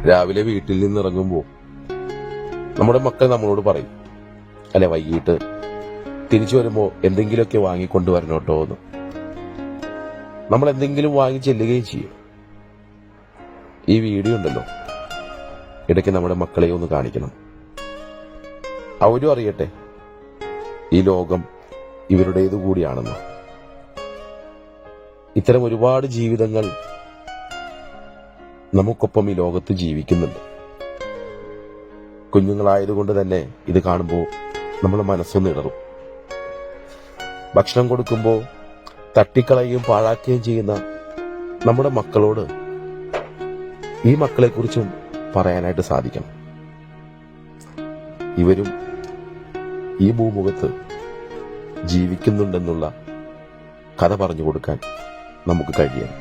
രാവിലെ വീട്ടിൽ നിന്ന് ഇറങ്ങുമ്പോൾ നമ്മുടെ മക്കൾ നമ്മളോട് പറയും, അല്ലെ, വൈകിട്ട് തിരിച്ചു വരുമ്പോൾ എന്തെങ്കിലുമൊക്കെ വാങ്ങിക്കൊണ്ടുവരണം കേട്ടോ എന്ന്. നമ്മൾ എന്തെങ്കിലും വാങ്ങി ചെല്ലുകയും ചെയ്യും. ഈ വീഡിയോ ഉണ്ടല്ലോ, ഇടയ്ക്ക് നമ്മുടെ മക്കളെ ഒന്ന് കാണിക്കണം. അവരും അറിയട്ടെ ഈ ലോകം ഇവരുടേതു കൂടിയാണെന്ന്. ഇത്തരം ഒരുപാട് ജീവിതങ്ങൾ നമുക്കൊപ്പം ഈ ലോകത്ത് ജീവിക്കുന്നുണ്ട്. കുഞ്ഞുങ്ങളായതുകൊണ്ട് തന്നെ ഇത് കാണുമ്പോൾ നമ്മുടെ മനസ്സൊന്ന് ഇടറും. ഭക്ഷണം കൊടുക്കുമ്പോൾ തട്ടിക്കളയുകയും പാഴാക്കുകയും ചെയ്യുന്ന നമ്മുടെ മക്കളോട് ഈ മക്കളെക്കുറിച്ചും പറയാനായിട്ട് സാധിക്കണം. ഇവരും ഈ ഭൂമുഖത്ത് ജീവിക്കുന്നുണ്ടെന്നുള്ള കഥ പറഞ്ഞു കൊടുക്കാൻ നമുക്ക് കഴിയണം.